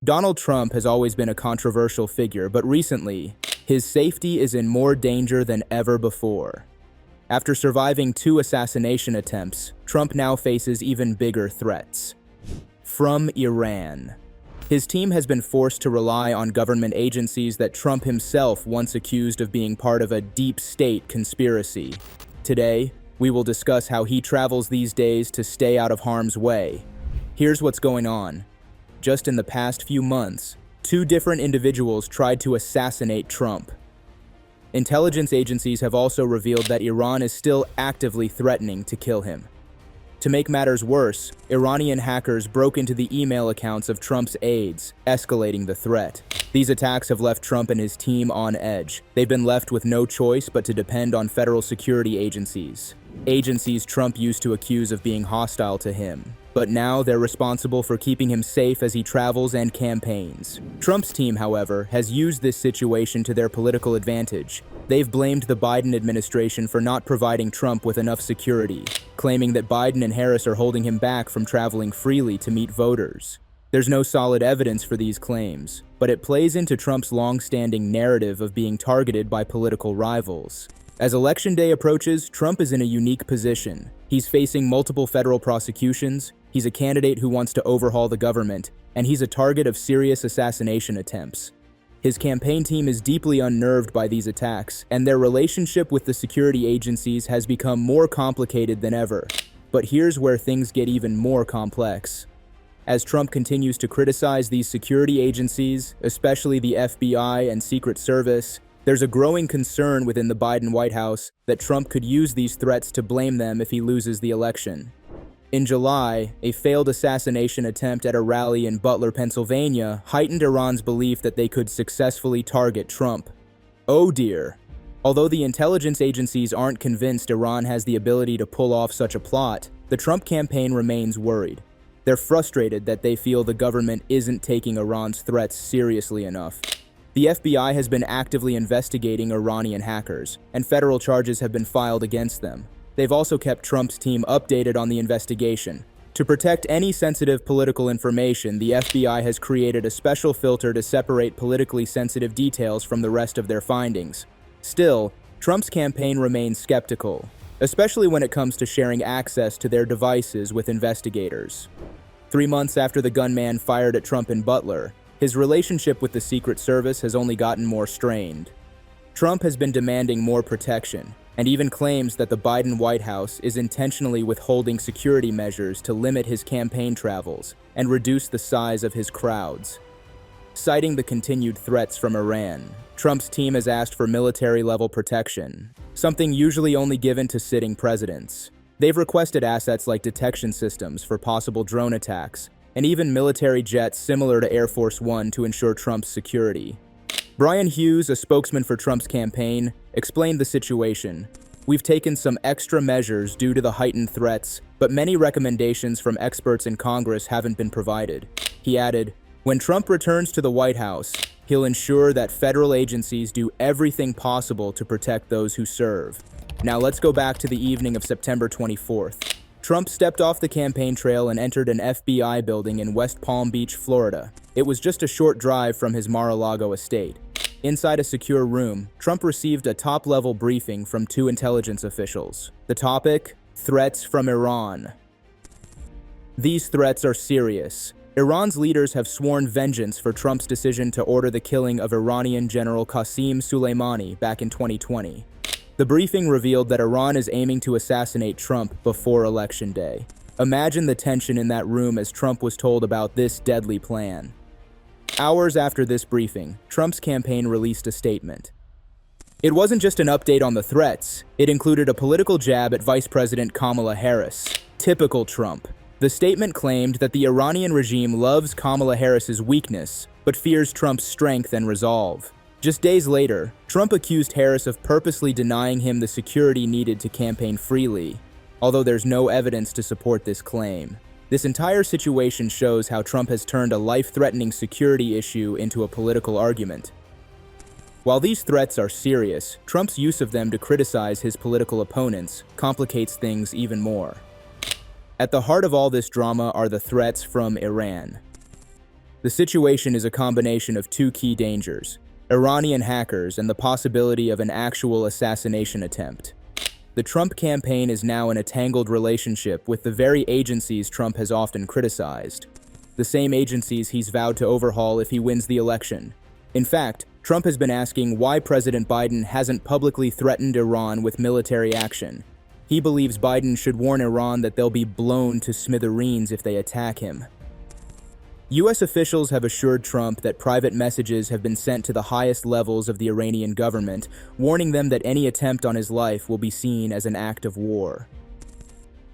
Donald Trump has always been a controversial figure, but recently, his safety is in more danger than ever before. After surviving 2 assassination attempts, Trump now faces even bigger threats. From Iran. His team has been forced to rely on government agencies that Trump himself once accused of being part of a deep state conspiracy. Today, we will discuss how he travels these days to stay out of harm's way. Here's what's going on. Just in the past few months, 2 different individuals tried to assassinate Trump. Intelligence agencies have also revealed that Iran is still actively threatening to kill him. To make matters worse, Iranian hackers broke into the email accounts of Trump's aides, escalating the threat. These attacks have left Trump and his team on edge. They've been left with no choice but to depend on federal security agencies. Agencies Trump used to accuse of being hostile to him. But now they're responsible for keeping him safe as he travels and campaigns. Trump's team, however, has used this situation to their political advantage. They've blamed the Biden administration for not providing Trump with enough security, claiming that Biden and Harris are holding him back from traveling freely to meet voters. There's no solid evidence for these claims, but it plays into Trump's long-standing narrative of being targeted by political rivals. As Election Day approaches, Trump is in a unique position. He's facing multiple federal prosecutions, he's a candidate who wants to overhaul the government, and he's a target of serious assassination attempts. His campaign team is deeply unnerved by these attacks, and their relationship with the security agencies has become more complicated than ever. But here's where things get even more complex. As Trump continues to criticize these security agencies, especially the FBI and Secret Service, there's a growing concern within the Biden White House that Trump could use these threats to blame them if he loses the election. In July, a failed assassination attempt at a rally in Butler, Pennsylvania, heightened Iran's belief that they could successfully target Trump. Oh dear. Although the intelligence agencies aren't convinced Iran has the ability to pull off such a plot, the Trump campaign remains worried. They're frustrated that they feel the government isn't taking Iran's threats seriously enough. The FBI has been actively investigating Iranian hackers, and federal charges have been filed against them. They've also kept Trump's team updated on the investigation. To protect any sensitive political information, the FBI has created a special filter to separate politically sensitive details from the rest of their findings. Still, Trump's campaign remains skeptical, especially when it comes to sharing access to their devices with investigators. 3 months after the gunman fired at Trump in Butler, his relationship with the Secret Service has only gotten more strained. Trump has been demanding more protection, and even claims that the Biden White House is intentionally withholding security measures to limit his campaign travels and reduce the size of his crowds. Citing the continued threats from Iran, Trump's team has asked for military-level protection, something usually only given to sitting presidents. They've requested assets like detection systems for possible drone attacks, and even military jets similar to Air Force One to ensure Trump's security. Brian Hughes, a spokesman for Trump's campaign, explained the situation. "We've taken some extra measures due to the heightened threats, but many recommendations from experts in Congress haven't been provided." He added, "When Trump returns to the White House, he'll ensure that federal agencies do everything possible to protect those who serve." Now let's go back to the evening of September 24th. Trump stepped off the campaign trail and entered an FBI building in West Palm Beach, Florida. It was just a short drive from his Mar-a-Lago estate. Inside a secure room, Trump received a top-level briefing from 2 intelligence officials. The topic: threats from Iran. These threats are serious. Iran's leaders have sworn vengeance for Trump's decision to order the killing of Iranian General Qasem Soleimani back in 2020. The briefing revealed that Iran is aiming to assassinate Trump before Election Day. Imagine the tension in that room as Trump was told about this deadly plan. Hours after this briefing, Trump's campaign released a statement. It wasn't just an update on the threats, it included a political jab at Vice President Kamala Harris. Typical Trump. The statement claimed that the Iranian regime loves Kamala Harris's weakness, but fears Trump's strength and resolve. Just days later, Trump accused Harris of purposely denying him the security needed to campaign freely, although there's no evidence to support this claim. This entire situation shows how Trump has turned a life-threatening security issue into a political argument. While these threats are serious, Trump's use of them to criticize his political opponents complicates things even more. At the heart of all this drama are the threats from Iran. The situation is a combination of two key dangers: Iranian hackers and the possibility of an actual assassination attempt. The Trump campaign is now in a tangled relationship with the very agencies Trump has often criticized, the same agencies he's vowed to overhaul if he wins the election. In fact, Trump has been asking why President Biden hasn't publicly threatened Iran with military action. He believes Biden should warn Iran that they'll be blown to smithereens if they attack him. U.S. officials have assured Trump that private messages have been sent to the highest levels of the Iranian government, warning them that any attempt on his life will be seen as an act of war.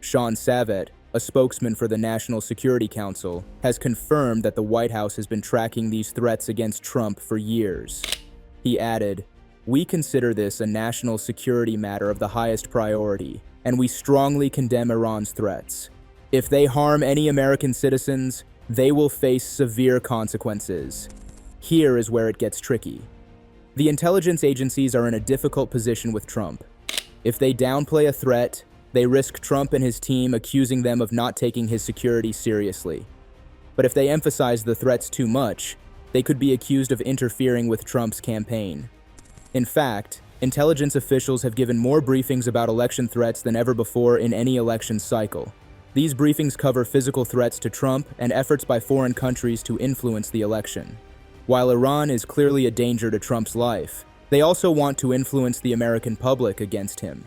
Sean Savett, a spokesman for the National Security Council, has confirmed that the White House has been tracking these threats against Trump for years. He added, "We consider this a national security matter of the highest priority, and we strongly condemn Iran's threats. If they harm any American citizens, they will face severe consequences." Here is where it gets tricky. The intelligence agencies are in a difficult position with Trump. If they downplay a threat, they risk Trump and his team accusing them of not taking his security seriously. But if they emphasize the threats too much, they could be accused of interfering with Trump's campaign. In fact, intelligence officials have given more briefings about election threats than ever before in any election cycle. These briefings cover physical threats to Trump and efforts by foreign countries to influence the election. While Iran is clearly a danger to Trump's life, they also want to influence the American public against him.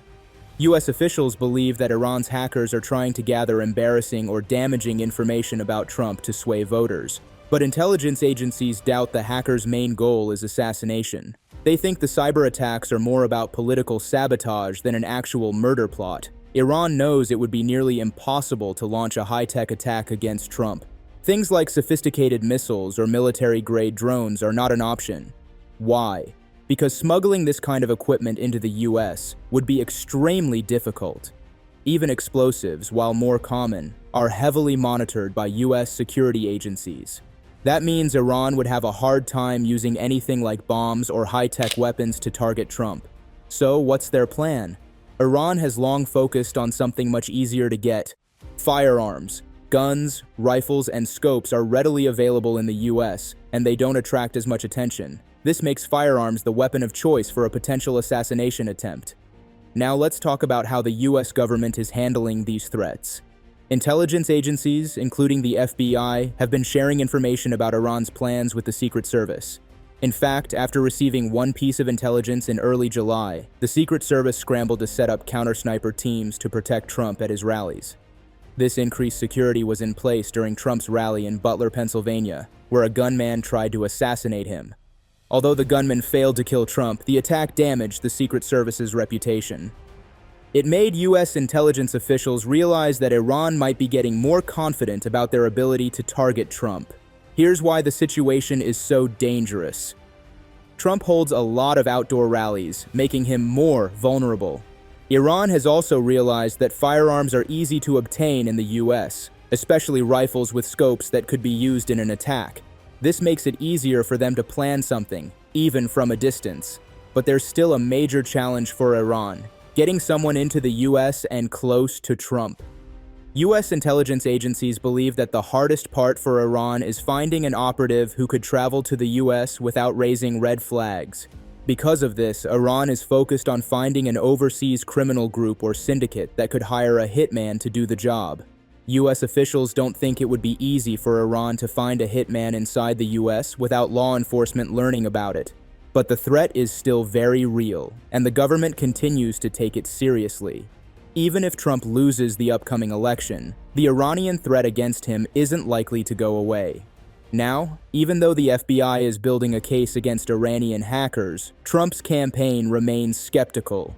U.S. officials believe that Iran's hackers are trying to gather embarrassing or damaging information about Trump to sway voters. But intelligence agencies doubt the hackers' main goal is assassination. They think the cyber attacks are more about political sabotage than an actual murder plot. Iran knows it would be nearly impossible to launch a high-tech attack against Trump. Things like sophisticated missiles or military-grade drones are not an option. Why? Because smuggling this kind of equipment into the US would be extremely difficult. Even explosives, while more common, are heavily monitored by US security agencies. That means Iran would have a hard time using anything like bombs or high-tech weapons to target Trump. So, what's their plan? Iran has long focused on something much easier to get: firearms. Guns, rifles, and scopes are readily available in the US, and they don't attract as much attention. This makes firearms the weapon of choice for a potential assassination attempt. Now let's talk about how the US government is handling these threats. Intelligence agencies, including the FBI, have been sharing information about Iran's plans with the Secret Service. In fact, after receiving one piece of intelligence in early July, the Secret Service scrambled to set up counter-sniper teams to protect Trump at his rallies. This increased security was in place during Trump's rally in Butler, Pennsylvania, where a gunman tried to assassinate him. Although the gunman failed to kill Trump, the attack damaged the Secret Service's reputation. It made US intelligence officials realize that Iran might be getting more confident about their ability to target Trump. Here's why the situation is so dangerous. Trump holds a lot of outdoor rallies, making him more vulnerable. Iran has also realized that firearms are easy to obtain in the US, especially rifles with scopes that could be used in an attack. This makes it easier for them to plan something, even from a distance. But there's still a major challenge for Iran: getting someone into the US and close to Trump. US intelligence agencies believe that the hardest part for Iran is finding an operative who could travel to the US without raising red flags. Because of this, Iran is focused on finding an overseas criminal group or syndicate that could hire a hitman to do the job. US officials don't think it would be easy for Iran to find a hitman inside the US without law enforcement learning about it. But the threat is still very real, and the government continues to take it seriously. Even if Trump loses the upcoming election, the Iranian threat against him isn't likely to go away. Now, even though the FBI is building a case against Iranian hackers, Trump's campaign remains skeptical.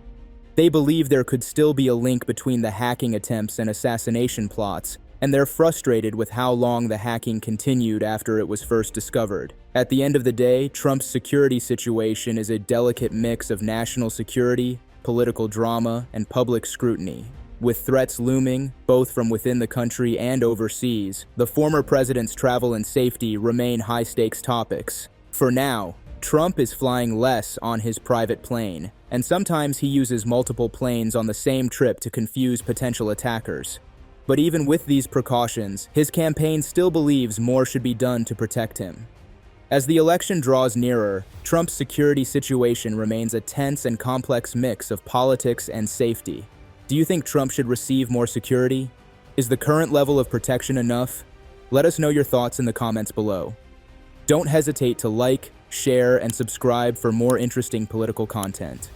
They believe there could still be a link between the hacking attempts and assassination plots, and they're frustrated with how long the hacking continued after it was first discovered. At the end of the day, Trump's security situation is a delicate mix of national security, political drama, and public scrutiny. With threats looming, both from within the country and overseas, the former president's travel and safety remain high-stakes topics. For now, Trump is flying less on his private plane, and sometimes he uses multiple planes on the same trip to confuse potential attackers. But even with these precautions, his campaign still believes more should be done to protect him. As the election draws nearer, Trump's security situation remains a tense and complex mix of politics and safety. Do you think Trump should receive more security? Is the current level of protection enough? Let us know your thoughts in the comments below. Don't hesitate to like, share, and subscribe for more interesting political content.